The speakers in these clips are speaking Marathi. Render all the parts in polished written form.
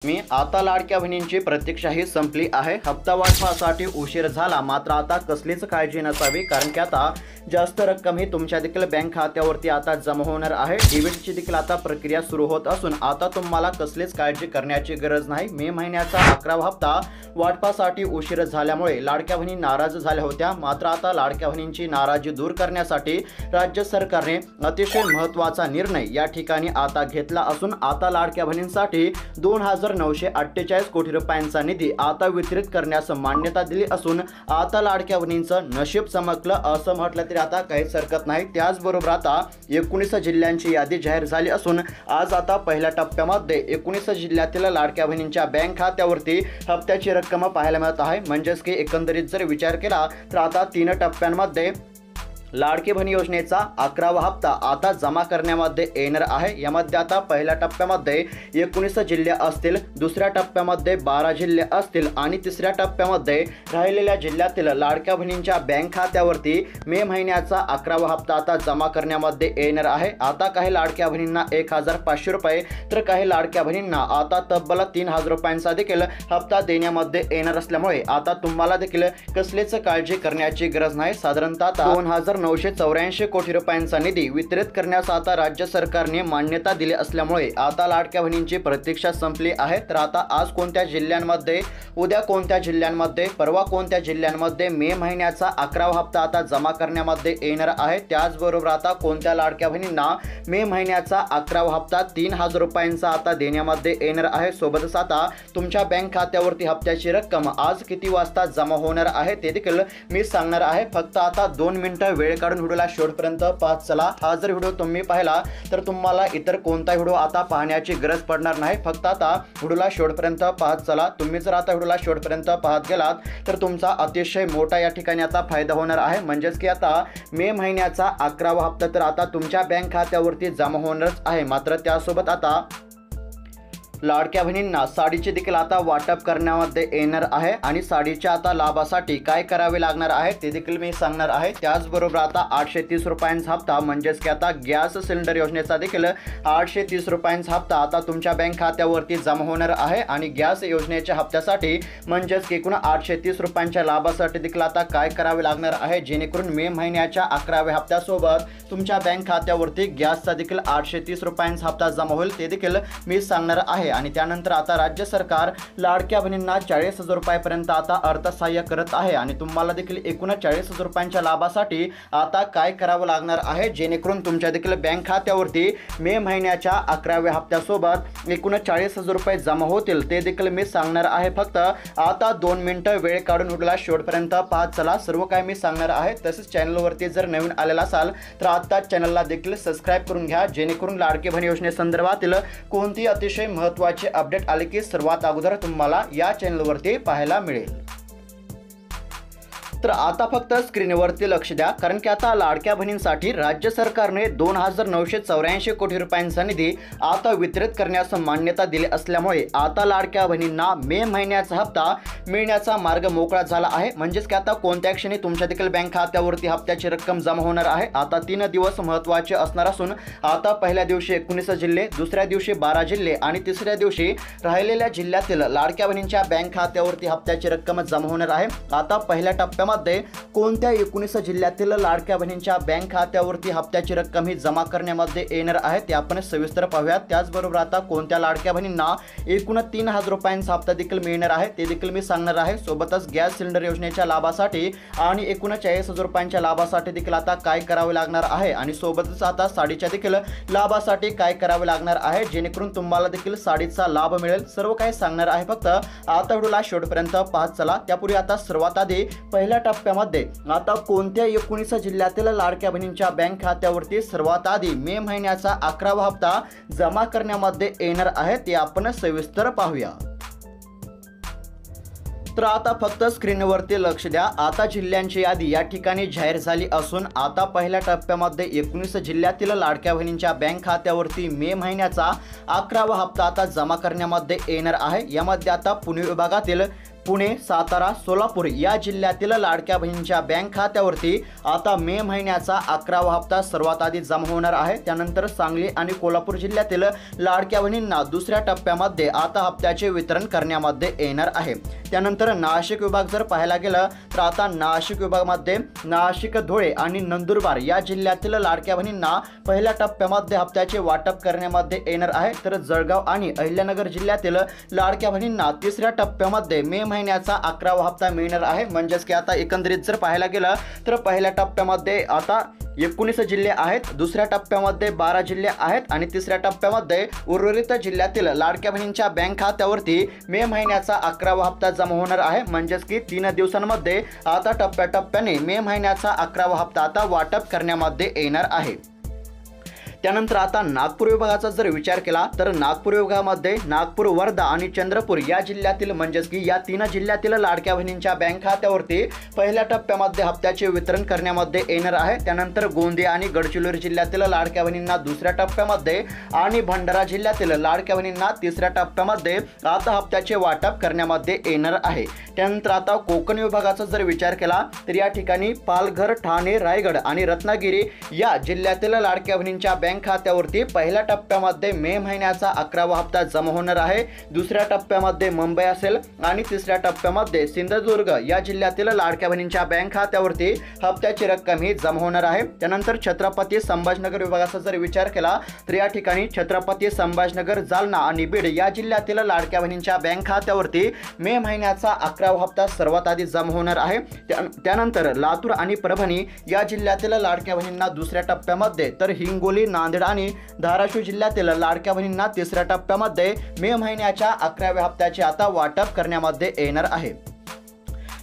आता लाडक्या बहिणींची प्रतीक्षा ही संपली आहे। हप्ता वाटपासाठी उशीर झाला, मात्र आता कसलीच काळजी नसावी, कारण की आता जास्त रक्कम ही तुमच्या देखील बँक खात्यावरती आता जमा होणार आहे। डीबीटीची देखील आता प्रक्रिया सुरू होत असून आता तुम्हाला कसलीच काळजी करण्याची गरज नाही। मे महिन्याचा 11वा हप्ता वाटपासाठी उशीर झाल्यामुळे लाडक्या बहिणी नाराज झाल्या होत्या, मात्र आता लाडक्या बहिणींची नाराजी दूर करण्यासाठी राज्य सरकारने अतिशय महत्त्वाचा निर्णय या ठिकाणी आता घेतला असून आता लाडक्या बहिणींसाठी 2,948 कोटी रुपयांचा निधी आता वितरित करण्यास मान्यता दिली असून आता लाडक्या बहिणींचं नशीब चमकलं असं म्हटलं तरी आता काहीच हरकत नाही। त्याचबरोबर आता 19 जिल्ह्यांची यादी जाहीर झाली असून आज आता पहिल्या टप्प्यामध्ये 19 जिल्ह्यातील लाडक्या बहिणींच्या बँक खात्यावरती हप्त्याची रक्कम पाहायला मिळत आहे। म्हणजेच की एकंदरीत जर विचार केला तर आता 3 टप्प्यांमध्ये लाडकी बहीण योजनेचा 11वा हप्ता आता जमा करण्यामध्ये येणार आहे। यामध्ये आता पहिल्या टप्प्यामध्ये 19 जिल्हे असतील, दुसऱ्या टप्प्यामध्ये 12 जिल्हे असतील आणि तिसऱ्या टप्प्यामध्ये राहिलेल्या जिल्ह्यातील लाडक्या बहिणींच्या बँक खात्यावरती मे महिन्याचा 11वा हप्ता आता जमा करण्यामध्ये येणार आहे। आता काही लाडक्या बहिणींना 1,500 रुपये तर काही लाडक्या बहिणींना आता तब्बल 3,000 रुपयांचा देखील हप्ता देण्यामध्ये येणार असल्यामुळे आता तुम्हाला देखील कसलीच काळजी करण्याची गरज नाही। साधारणतः 2,984 कोटी रुपयांचा निधी वितरित करण्यास आता राज्य सरकारने मान्यता दिली असल्यामुळे आता लाडक्या बहिणींची प्रतीक्षा संपली आहे। तर आता आज कोणत्या जिल्ह्यांमध्ये, उद्या कोणत्या जिल्ह्यांमध्ये, परवा कोणत्या जिल्ह्यांमध्ये मे महिन्याचा 11वा हप्ता आता जमा करण्यामध्ये येणार आहे। त्याचबरोबर आता कोणत्या लाडक्या बहिणींना मे महिन्याचा 11वा हप्ता 3,000 रुपयांचा आता देण्यामध्ये येणार आहे। सोबतच आता तुमच्या बँक खात्यावरती हप्त्याची रक्कम आज किती वाजता जमा होणार आहे ते देखील मी सांगणार आहे। फक्त आता 2 मिनिटं वेळ काढून व्हिडिओला शेवटपर्यंत पाहत चला। हा जर व्हिडिओ तुम्ही पाहिला तर तुम्हाला इतर कोणता व्हिडिओ आता पाहण्याची गरज पडणार नाही। फक्त आता व्हिडिओला शेवटपर्यंत पाहत चला। तुम्ही जर आता व्हिडिओला शेवटपर्यंत पाहत गेलात तर तुमचा अतिशय मोठा या ठिकाणी आता फायदा होणार आहे। म्हणजेच की आता मे महिन्याचा 11वा हप्ता तर आता तुमच्या बँक खात्यावरती जमा होणारच आहे। मात्र त्यासोबत आता लाडक्या बहिणींना साडीचे देखील आता वाटप करण्यामध्ये येणार आहे आणि साडीच्या आता लाभासाठी काय करावे लागणार आहे ते देखील मी सांगणार आहे। त्याचबरोबर आता 830 रुपयांचा हप्ता म्हणजेच की आता गॅस सिलेंडर योजनेचा देखील 830 रुपयांचा हप्ता आता तुमच्या बँक खात्यावरती जमा होणार आहे आणि गॅस योजनेच्या हप्त्यासाठी म्हणजेच की एकूण 830 रुपयांच्या लाभासाठी देखील आता काय करावे लागणार आहे, जेणेकरून मे महिन्याच्या 11व्या हप्त्यासोबत तुमच्या बँक खात्यावरती गॅसचा देखील 830 रुपयांचा हप्ता जमा होईल ते देखील मी सांगणार आहे। आणि त्यानंतर आता राज्य सरकार लाडक्या बहिणींना 40,000 रुपयांपर्यंत आता अर्थसहाय्य करत आहे आणि तुम्हाला देखील एकूण 40,000 रुपयांच्या लाभासाठी आता काय करावं लागणार आहे, जेणेकरून तुमच्या देखील बँक खात्यावरती मे महिन्याच्या 11व्या हप्त्यासोबत एकूण 40,000 रुपये जमा होतील ते देखील मी सांगणार आहे। फक्त आता 2 मिनिटं वेळ काढून व्हिडिओला शेवटपर्यंत पाहत चला। सर्व काय मी सांगणार आहे। तसेच चॅनलवरती जर नवीन आलेला असाल तर आता चॅनलला देखील सबस्क्राईब करून घ्या, जेणेकरून लाडकी बहीण योजनेसंदर्भातील कोणती अतिशय महत्त्वाची अपडेट आले की सर्वात अगोदर तुम्हाला या चॅनलवरती पाहायला मिळेल। तर आता फक्त स्क्रीनवरती लक्ष द्या, कारण की आता लाडक्या बहिणींसाठी राज्य सरकारने 2,984 कोटी रुपयांचा निधी आता वितरित करण्यास मान्यता दिली असल्यामुळे आता लाडक्या बहिणींना मे महिन्याचा हप्ता मिळण्याचा मार्ग मोकळा झाला आहे। म्हणजेच की आता कोणत्या क्षणी तुमच्या देखील बँक खात्यावरती हप्त्याची रक्कम जमा होणार आहे। आता 3 दिवस महत्त्वाचे असणार असून आता पहिल्या दिवशी 19 जिल्हे, दुसऱ्या दिवशी 12 जिल्हे आणि तिसऱ्या दिवशी राहिलेल्या जिल्ह्यातील लाडक्या बहिणींच्या बँक खात्यावरती हप्त्याची रक्कम जमा होणार आहे। आता पहिल्या टप्प्यामध्ये कोणत्या 19 जिल्ह्यातील लाडक्या बहिणींच्या बँक खात्यावरती हप्त्याची रक्कम ही जमा करण्यामध्ये येणार आहे ते आपण सविस्तर पाहूयात। त्याचबरोबर आता कोणत्या लाडक्या बहिणींना एकूण 3,000 रुपयांचा हप्ता देखील मिळणार आहे ते देखील मी सांगणार आहे। सोबतच गॅस सिलेंडर योजनेच्या लाभासाठी आणि एकूण 40,000 रुपयांच्या लाभासाठी देखील आता काय करावे लागणार आहे आणि सोबतच आता साडीच्या देखील लाभासाठी काय करावे लागणार आहे, जेणेकरून तुम्हाला देखील साडीचा लाभ मिळेल। सर्व काही सांगणार आहे। फक्त आता व्हिडिओला शेवटपर्यंत पाहत चला। त्यापूर्वी आता सर्वात आधी पहिल्या टप्प्यामध्ये आता कोणत्या 19 जिल्ह्यातील लाडक्या बहिणींच्या बँक खात्यावरती सर्वात आधी मे महिन्याचा 11वा हप्ता जमा करण्यामध्ये येणार आहे ते आपण सविस्तर पाहूया। तर आता फक्त स्क्रीनवरती लक्ष द्या। आता जिल्ह्यांची यादी या ठिकाणी जाहीर झाली असून आता पहिल्या टप्प्यामध्ये 19 जिल्ह्यातील लाडक्या बहिणींच्या बँक खात्यावरती मे महिन्याचा 11वा हप्ता आता जमा करण्यामध्ये येणार आहे। यामध्ये आता पुणे विभागातील पुणे, सातारा, सोलापूर या जिल्ह्यातील लाडक्या बहिणींच्या बँक खात्यावरती आता मे महिन्याचा 11वा हप्ता सर्वात आधी जमा होणार आहे। त्यानंतर सांगली आणि कोल्हापूर जिल्ह्यातील लाडक्या बहिणींना दुसऱ्या टप्प्यामध्ये आता हप्त्याचे वितरण करण्यामध्ये येणार आहे। त्यानंतर नाशिक विभाग जर पाहायला गेलं तर आता नाशिक विभागामध्ये नाशिक, धुळे आणि नंदुरबार या जिल्ह्यातील लाडक्या बहिणींना पहिल्या टप्प्यामध्ये हप्त्याचे वाटप करण्यामध्ये येणार आहे। तर जळगाव आणि अहिल्यानगर जिल्ह्यातील लाडक्या बहिणींना तिसऱ्या टप्प्यामध्ये मे महिन्याचा 11वा हप्ता मिळणार आहे। म्हणजेच की आता एकंदरीत जर पाहायला गेलं तर पहिल्या टप्प्यामध्ये आता 19 जिल्हे आहेत, दुसऱ्या टप्प्यामध्ये 12 जिल्हे आहेत आणि तिसऱ्या टप्प्यामध्ये उर्वरित जिल्ह्यातील लाडक्या बहिणींच्या बँक खात्यावरती मे महिन्याचा 11वा हप्ता जमा होणार आहे। म्हणजेच की 3 दिवसांमध्ये आता टप्प्याटप्प्याने मे महिन्याचा 11वा हप्ता आता वाटप करण्यामध्ये येणार आहे। त्यानंतर आता नागपूर विभागाचा जर विचार केला तर नागपूर विभागामध्ये नागपूर, वर्धा आणि चंद्रपूर या जिल्ह्यातील म्हणजेच की या 3 जिल्ह्यातील लाडक्या बहिणींच्या बँक खात्यावरती पहिल्या टप्प्यामध्ये हप्त्याचे वितरण करण्यामध्ये येणार आहे। त्यानंतर गोंदिया आणि गडचिरोली जिल्ह्यातील लाडक्या बहिणींना दुसऱ्या टप्प्यामध्ये आणि भंडारा जिल्ह्यातील लाडक्या बहिणींना तिसऱ्या टप्प्यामध्ये आता हप्त्याचे वाटप करण्यामध्ये येणार आहे। त्यानंतर आता कोकण विभागाचा जर विचार केला तर या ठिकाणी पालघर, ठाणे, रायगड आणि रत्नागिरी या जिल्ह्यातील लाडक्या बहिणींच्या बँक खात्यावरती पहिल्या टप्प्यामध्ये मे महिन्याचा 11वा हप्ता जमा होणार आहे। दुसऱ्या टप्प्यामध्ये मुंबई असेल आणि तिसऱ्या टप्प्यामध्ये सिंधुदुर्ग या जिल्ह्यातील लाडक्या बहिणींच्या बँक खात्यावरती हप्त्याची रक्कम ही जमा होणार आहे। त्यानंतर छत्रपती संभाजीनगर विभागाचा जर विचार केला तर या ठिकाणी छत्रपती संभाजीनगर, जालना आणि बीड या जिल्ह्यातील लाडक्या बहिणींच्या बँक खात्यावरती मे महिन्याचा 11वा हप्ता सर्वात आधी जमा होणार आहे। त्यानंतर लातूर आणि परभणी या जिल्ह्यातील लाडक्या बहिणींना दुसऱ्या टप्प्यामध्ये तर हिंगोली, नांदेड आणि धाराशिव जिल्ह्यातील लाडक्या बहिणींना तिसऱ्या टप्प्यामध्ये मे महिन्याच्या 11व्या हप्त्याचे आता वाटप करण्यामध्ये येणार आहे।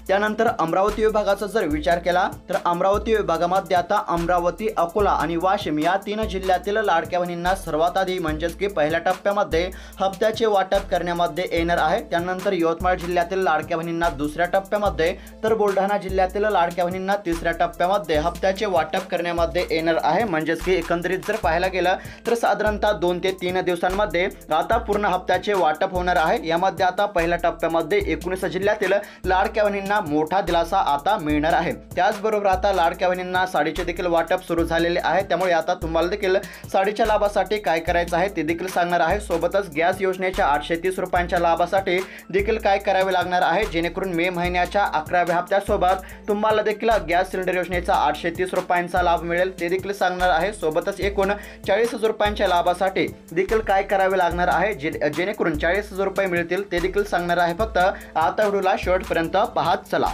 त्यानंतर अमरावती विभागाचा जर विचार केला तर अमरावती विभागामध्ये आता अमरावती, अकोला आणि वाशिम या 3 जिल्ह्यातील लाडक्या बहिणींना सर्वात आधी म्हणजेच की पहिल्या टप्प्यामध्ये हप्त्याचे वाटप करण्यामध्ये येणार आहे। त्यानंतर यवतमाळ जिल्ह्यातील लाडक्या बहिणींना दुसऱ्या टप्प्यामध्ये तर बुलढाणा जिल्ह्यातील लाडक्या बहिणींना तिसऱ्या टप्प्यामध्ये हप्त्याचे वाटप करण्यामध्ये येणार आहे। म्हणजेच की एकंदरीत जर पाहायला गेलं तर साधारणतः 2 ते 3 दिवसांमध्ये आता पूर्ण हप्त्याचे वाटप होणार आहे। यामध्ये आता पहिल्या टप्प्यामध्ये 19 जिल्ह्यातील लाडक्या बहिणींना मोठा दिलासा आता मिळणार आहे। त्याचबरोबर आता लाडक्या बहिणींना साडीचे देखील वाटप सुरू झालेले आहे। त्यामुळे आता तुम्हाला देखील साडीच्या लाभासाठी काय करायचं आहे ते देखील सांगणार आहे। सोबतच गॅस योजनेच्या 830 रुपयांच्या लाभासाठी देखील काय करावे लागणार आहे जेणेकरून मे महिन्याच्या 11व्या हप्त्यासोबत तुम्हाला देखील गॅस सिलेंडर योजनेचा 830 रुपयांचा लाभ मिळेल ते देखील सांगणार आहे। सोबतच एकूण 40,000 रुपयांच्या लाभासाठी देखील काय करावे लागणार आहे जेणेकरून 40,000 रुपये मिळतील ते देखील सांगणार आहे। फक्त आता व्हिडिओला शेवटपर्यंत पाहत चला।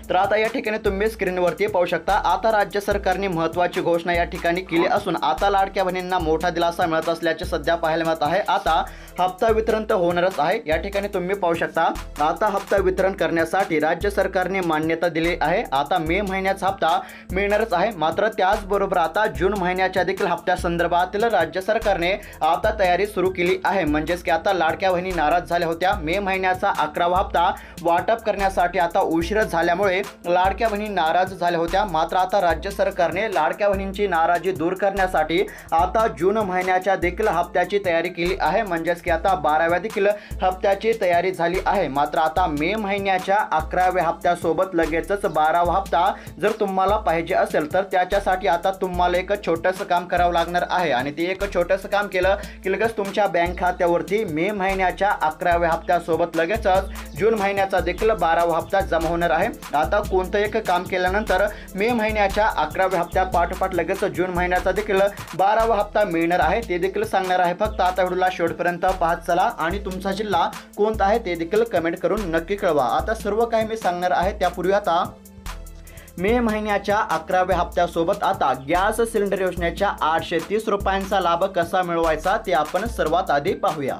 तर आता या ठिकाणी तुम्ही स्क्रीनवरती पाहू शकता आता राज्य सरकारने महत्त्वाची घोषणा या ठिकाणी केली असून आता लाडक्या बहिणींना मोठा दिलासा मिळत असल्याचे सध्या पाहायला मिळत आहे। आता हप्ता वितरण तर होणारच आहे। या ठिकाणी तुम्ही पाहू शकता आता हप्ता वितरण करण्यासाठी राज्य सरकारने मान्यता दिली आहे। आता मे महिन्याचा हप्ता मिळणारच आहे। मात्र त्याचबरोबर आता जून महिन्याच्या देखील हप्त्या संदर्भातील राज्य सरकारने आता तयारी सुरू केली आहे। म्हणजेच की आता लाडक्या बहिणी नाराज झाल्या होत्या मे महिन्याचा 11वा हप्ता वाटप करण्यासाठी आता उशीर झाल्यामुळे लाडक्या बहिणी नाराज झाल्या होत्या। मात्र आता राज्य सरकारने लाडक्या बहिणींची नाराजी दूर करण्यासाठी आता जून महिन्याच्या देखील हप्त्याची तयारी केली आहे। म्हणजेच की आता 12व्या देखील हप्त्याची तयारी झाली आहे। मात्र आता मे महिन्याच्या 11व्या हप्त्यासोबत लगेचच 12वा हप्ता जर तुम्हाला पाहिजे असेल तर त्याच्यासाठी आता तुम्हाला एक छोटंसं काम करावं लागणार आहे आणि ते एक छोटंसं काम केलं की लगेच तुमच्या बँक खात्यावरती मे महिन्याच्या 11व्या हप्त्यासोबत लगेचच जून महिन्याचा देखील 12वा हप्ता जमा होणार आहे। आता कोणतं एक काम केल्यानंतर मे महिन्याच्या 11व्या हप्त्या पाठोपाठ लगेच जून महिन्याचा देखील 12वा हप्ता मिळणार आहे ते देखील सांगणार आहे। फक्त आता व्हिडिओला शेवटपर्यंत पाहत चला आणि तुमचा जिल्हा कोणता आहे ते देखील कमेंट करून नक्की कळवा। आता सर्व काही मी सांगणार आहे त्यापूर्वी आता मे महिन्याच्या 11व्या हप्त्यासोबत आता गॅस सिलेंडर योजनेच्या 830 रुपयांचा लाभ कसा मिळवायचा ते आपण सर्वात आधी पाहूया।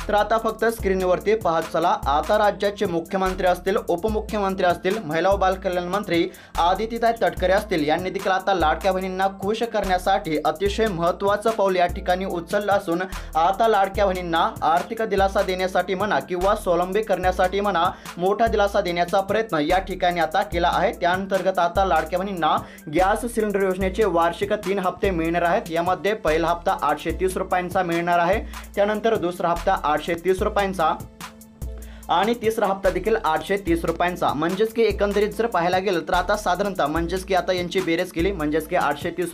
तर आता फक्त स्क्रीनवरती पाहत चला आता राज्याचे मुख्यमंत्री असतील, उपमुख्यमंत्री असतील, महिला व बालकल्याण मंत्री आदित्यताई तटकरे असतील यांनी देखील आता लाडक्या बहिणींना खुश करण्यासाठी अतिशय महत्त्वाचं पाऊल या ठिकाणी उचललं असून आता लाडक्या बहिणींना आर्थिक दिलासा देण्यासाठी म्हणा किंवा स्वावलंबी करण्यासाठी म्हणा मोठा दिलासा देण्याचा प्रयत्न या ठिकाणी आता केला आहे। त्याअंतर्गत आता लाडक्या बहिणींना गॅस सिलेंडर योजनेचे वार्षिक 3 हप्ते मिळणार आहेत। यामध्ये पहिला हप्ता 830 रुपयांचा मिळणार आहे, त्यानंतर दुसरा हप्ता 830 रुपयांचा आणि तिसरा हप्ता देखील 830 रुपयांचा। म्हणजेच की एकंदरीत जर पाहायला गेलं तर आता साधारणतः म्हणजेच की आता यांची बेरीज केली म्हणजेच की 830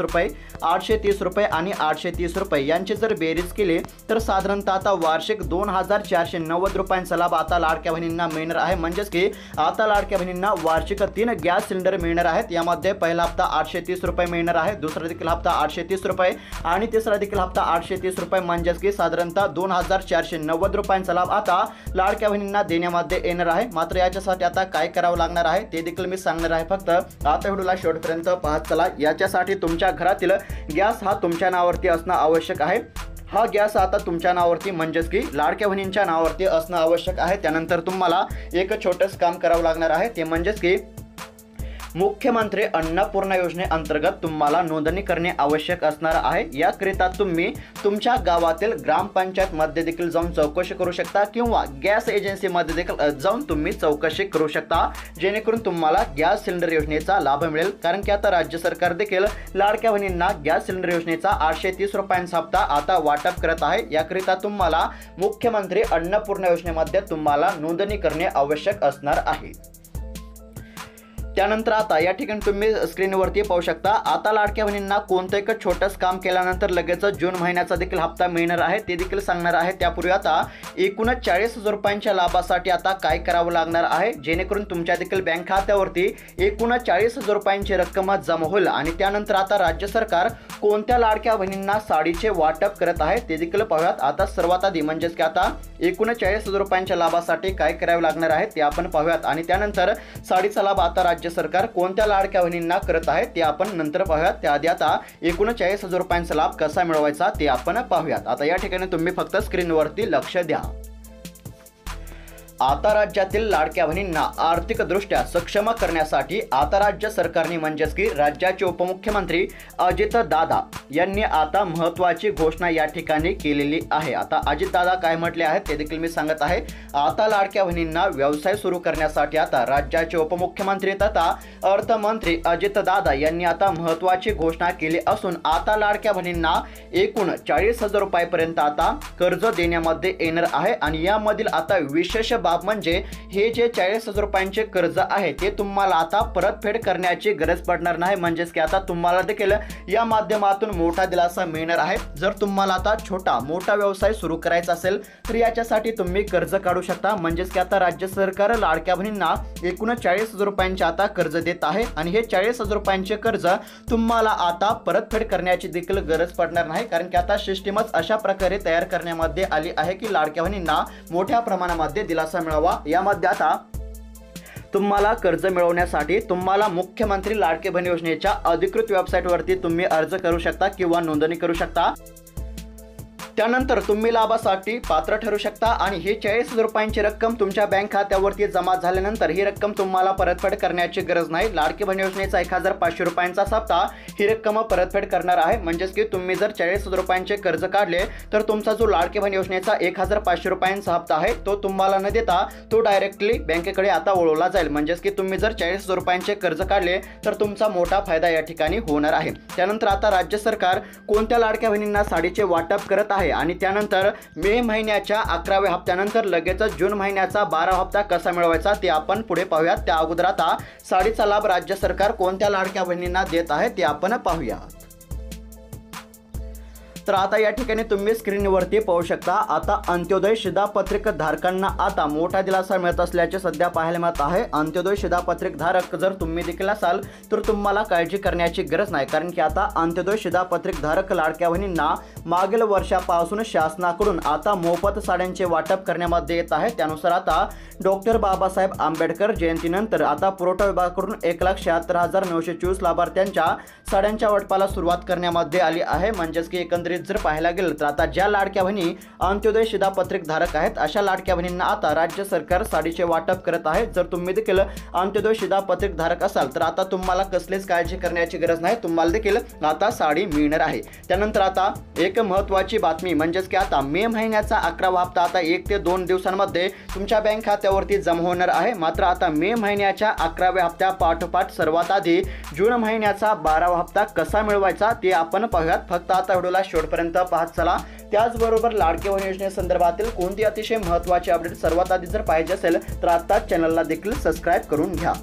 रुपये आणि 830 रुपये यांची जर बेरीज केली तर साधारणतः आता वार्षिक 2490 रुपयांचा लाभ आता लाडक्या बहिणींना मिळणार आहे। म्हणजेच की आता लाडक्या बहिणींना वार्षिक 3 गॅस सिलेंडर मिळणार आहेत। यामध्ये पहिला हप्ता 830 रुपये मिळणार आहे, दुसरा देखील हप्ता 830 रुपये आणि तिसरा देखील हप्ता 830 रुपये। म्हणजेच की साधारणतः 2490 रुपयांचा लाभ आता लाडक्या बहिणींना देण्यामध्ये येणार आहे। मात्र याच्यासाठी आता काय करावं लागणार आहे ते देखील मी सांगणार आहे। फक्त आता व्हिडिओला शेवटपर्यंत पाहत चला। याच्यासाठी तुमच्या घरातील गॅस हा तुमच्या नावावरती असणं आवश्यक आहे। हा गॅस आता तुमच्या नावावरती म्हणजेच की लाडक्या बहिणींच्या नावावरती असणं आवश्यक आहे। त्यानंतर तुम्हाला एक छोटंसं काम करावं लागणार आहे, ते म्हणजेच की मुख्यमंत्री अन्नपूर्णा योजनेअंतर्गत तुम्हाला नोंदणी करणे आवश्यक असणार आहे। याकरिता तुम्ही तुमच्या गावातील ग्रामपंचायतमध्ये देखील जाऊन चौकशी करू शकता किंवा गॅस एजन्सीमध्ये देखील जाऊन तुम्ही चौकशी करू शकता, जेणेकरून तुम्हाला गॅस सिलेंडर योजनेचा लाभ मिळेल। कारण की आता राज्य सरकार देखील लाडक्या बहिणींना गॅस सिलेंडर योजनेचा 830 रुपयांचा हप्ता आता वाटप करत आहे। याकरिता तुम्हाला मुख्यमंत्री अन्नपूर्णा योजनेमध्ये तुम्हाला नोंदणी करणे आवश्यक असणार आहे। त्यानंतर आता या ठिकाणी तुम्ही स्क्रीनवरती पाहू शकता, आता लाडक्या बहिणींना कोणतं एक छोटंसं काम केल्यानंतर लगेच जून महिन्याचा देखील हप्ता मिळणार आहे ते देखील सांगणार आहे। त्यापूर्वी आता एकूण 40,000 रुपयांच्या लाभासाठी आता काय करावं लागणार आहे, जेणेकरून तुमच्या देखील बँक खात्यावरती एकूण 40,000 रुपयांची रक्कम जमा होईल। आणि त्यानंतर आता राज्य सरकार कोणत्या लाडक्या बहिणींना साडीचे वाटप करत आहे ते देखील पाहूयात। आता सर्वात आधी म्हणजेच की आता एकूण 40,000 रुपयांच्या लाभासाठी काय करावे लागणार आहे ते आपण पाहूयात आणि त्यानंतर साडीचा लाभ आता राज्य सरकार कोणत्या लाडक्या बहिणींना करत आहे ते आपण नंतर पाहूयात। त्याआधी आता एकूण 40,000 रुपयांचा लाभ कसा मिळवायचा ते आपण पाहूयात। आता या ठिकाणी तुम्ही फक्त स्क्रीनवरती लक्ष द्या। आता राज्यातील लाडक्या बहिणींना आर्थिकदृष्ट्या सक्षम करण्यासाठी आता राज्य सरकारने म्हणजेच की राज्याचे उपमुख्यमंत्री अजितदादा यांनी आता महत्त्वाची घोषणा या ठिकाणी केलेली आहे। आता अजितदादा काय म्हटले आहेत ते देखील मी सांगत आहे। आता लाडक्या बहिणींना व्यवसाय सुरू करण्यासाठी आता राज्याचे उपमुख्यमंत्री तथा अर्थमंत्री अजितदादा यांनी आता महत्त्वाची घोषणा केली असून आता लाडक्या बहिणींना एकूण 40,000 रुपयांपर्यंत आता कर्ज देण्यामध्ये येणार आहे। आणि यामधील आता विशेष म्हणजे हे जे 40,000 रुपयांचे कर्ज आहे ते तुम्हाला आता परतफेड करण्याची गरज पडणार नाही। म्हणजेच की आता तुम्हाला देखील या माध्यमातून मोठा दिलासा मिळणार आहे। जर तुम्हाला आता छोटा मोठा व्यवसाय सुरू करायचा असेल तर याच्यासाठी तुम्ही कर्ज काढू शकता। म्हणजेच की आता राज्य सरकार लाडक्या बहिणींना एकूण 40,000 रुपयांचे आता कर्ज देत आहे आणि हे 40,000 रुपयांचे कर्ज तुम्हाला आता परतफेड करण्याची देखील गरज पडणार नाही। कारण की आता सिस्टीमच अशा प्रकारे तयार करण्यामध्ये आली आहे की लाडक्या बहिणींना मोठ्या प्रमाणामध्ये दिलासा मिळावा। यामध्ये आता तुम्हाला कर्ज मिळवण्यासाठी तुम्हाला मुख्यमंत्री लाडके बहीण योजनेच्या अधिकृत वेबसाईटवरती तुम्ही अर्ज करू शकता किंवा नोंदणी करू शकता। त्यानंतर तुम्ही लाभासाठी पात्र ठरू शकता आणि ही 40,000 रुपयांची रक्कम तुमच्या बँक खात्यावरती जमा झाल्यानंतर ही रक्कम तुम्हाला परतफेड करण्याची गरज नाही। लाडकी बहीण योजनेचा 1,500 रुपयांचा हप्ता ही रक्कम परतफेड करणार आहे। म्हणजेच की तुम्ही जर 40,000 रुपयांचे कर्ज काढले तर तुमचा जो लाडकी बहीण योजनेचा 1,500 रुपयांचा हप्ता आहे तो तुम्हाला न देता तो डायरेक्टली बँकेकडे आता वळवला जाईल। म्हणजेच की तुम्ही जर 40,000 रुपयांचे कर्ज काढले तर तुमचा मोठा फायदा या ठिकाणी होणार आहे। त्यानंतर आता राज्य सरकार कोणत्या लाडक्या बहिणींना साडीचे वाटप करत आहे आणि त्यानंतर मे महिन्याच्या 11व्या हप्त्यानंतर लगेचच जून महिन्याचा 12वा हप्ता कसा मिळवायचा ते आपण पुढे पाहूयात। त्या अगोदर आता साडीचा लाभ राज्य सरकार कोणत्या लाडक्या बहिणींना देत आहे ते आपण पाहूया। तर आता या ठिकाणी तुम्ही स्क्रीनवरती पाहू शकता, आता अंत्योदय शिधापत्रिक धारकांना आता मोठा दिलासा मिळत असल्याचे सध्या पाहायला मिळत आहे। अंत्योदय शिधापत्रिक धारक जर तुम्ही देखील असाल तर तुम्हाला काळजी करण्याची गरज नाही, कारण की आता अंत्योदय शिधापत्रिक धारक लाडक्या बहिणींना मागील वर्षापासून शासनाकडून आता मोफत साड्यांचे वाटप करण्यामध्ये येत आहे। त्यानुसार आता डॉक्टर बाबासाहेब आंबेडकर जयंतीनंतर आता पुरवठा विभागाकडून 1,76,924 लाभार्थ्यांच्या साड्यांच्या वाटपाला सुरुवात करण्यामध्ये आली आहे। म्हणजेच की एकंदरीत जर पाहायला गेलं तर आता ज्या लाडक्या बहिणी अंत्योदय शिधापत्रिक धारक आहेत अशा लाडक्या बहिणींना आता राज्य सरकार साडीचे वाटप करत आहे। जर तुम्ही देखील अंत्योदय शिधापत्रिक धारक असाल तर आता तुम्हाला कसलीच काळजी करण्याची गरज नाही, तुम्हाला देखील आता साडी मिळणार आहे। त्यानंतर आता एक महत्त्वाची बातमी म्हणजेच की आता मे महिन्याचा 11वा हप्ता आता 1 ते 2 दिवसांमध्ये तुमच्या बँक खात्यावरती जमा होणार आहे। मात्र आता मे महिन्याच्या 11व्या हप्त्या पाठोपाठ सर्वात आधी जून महिन्याचा 12वा हप्ता कसा मिळवायचा ते आपण पाहूयात। फक्त आता व्हिडिओला शेवटपर्यंत पाहत चला। त्याचबरोबर लाडक्या बहीण योजनेसंदर्भातील कोणती अतिशय महत्त्वाची अपडेट सर्वात आधी जर पाहिजे असेल तर आता चॅनलला देखील सबस्क्राईब करून घ्या।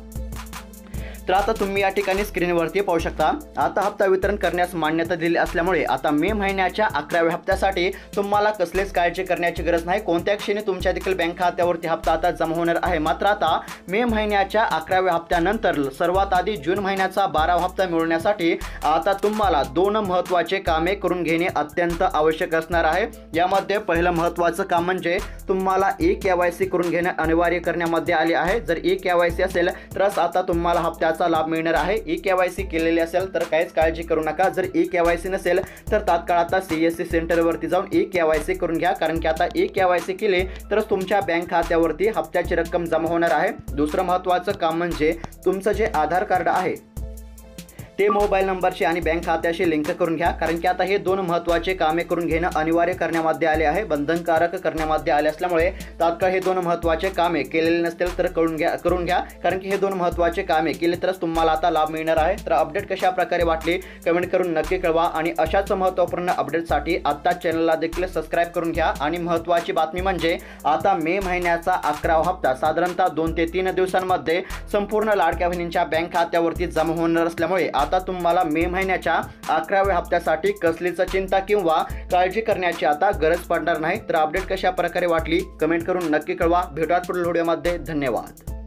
तर आता तुम्ही या ठिकाणी स्क्रीनवरती पाहू शकता, आता हप्ता वितरण करण्यास मान्यता दिली असल्यामुळे आता मे महिन्याच्या 11व्या हप्त्यासाठी तुम्हाला कसलीच काळजी करण्याची गरज नाही। कोणत्या क्षणी तुमच्या देखील बँक खात्यावरती हप्ता आता जमा होणार आहे। मात्र आता मे महिन्याच्या 11व्या हप्त्यानंतर सर्वात आधी जून महिन्याचा 12वा हप्ता मिळवण्यासाठी आता तुम्हाला 2 महत्त्वाचे कामे करून घेणे अत्यंत आवश्यक असणार आहे। यामध्ये पहिलं महत्त्वाचं काम म्हणजे तुम्हाला KYC करून घेणे अनिवार्य करण्यामध्ये आले आहे। जर KYC असेल तरच आता तुम्हाला हप्त्याचा लाभ मिळणार आहे। KYC केलेले असेल तर काहीच काळजी करू नका। जर KYC नसेल तर तात्काळ आता CSC सेंटरवरती जाऊन KYC करून घ्या, कारण की आता KYC केले तरच तुमच्या बँक खात्यावरती हप्त्याची रक्कम जमा होणार आहे। दुसरं महत्त्वाचं काम म्हणजे तुमचं जे आधार कार्ड आहे ते मोबाईल नंबरशी आणि बँक खात्याशी लिंक करून घ्या, कारण की आता हे 2 महत्त्वाचे कामे करून घेणं अनिवार्य करण्यामध्ये आले आहे, बंधनकारक करण्यामध्ये आले असल्यामुळे तात्काळ हे 2 महत्त्वाचे कामे केलेले नसतील तर करून घ्या, कारण की हे 2 महत्त्वाचे कामे केले तरच तुम्हाला आता लाभ मिळणार आहे। तर अपडेट कशा प्रकारे वाटली कमेंट करून नक्की कळवा आणि अशाच महत्त्वपूर्ण अपडेटसाठी आता चॅनलला देखील सबस्क्राईब करून घ्या। आणि महत्त्वाची बातमी म्हणजे आता मे महिन्याचा 11वा हप्ता साधारणतः 2 ते 3 दिवसांमध्ये संपूर्ण लाडक्या बहिणींच्या बँक खात्यावरती जमा होणार असल्यामुळे आता तुम्हाला मे महिन्याच्या 11व्या हप्त्यासाठी कसलीच चिंता किंवा काळजी करण्याची आता गरज पडणार नाही। तर अपडेट कशा प्रकारे वाटली कमेंट करून नक्की कळवा। भेटूयात पुढील व्हिडिओमध्ये। धन्यवाद।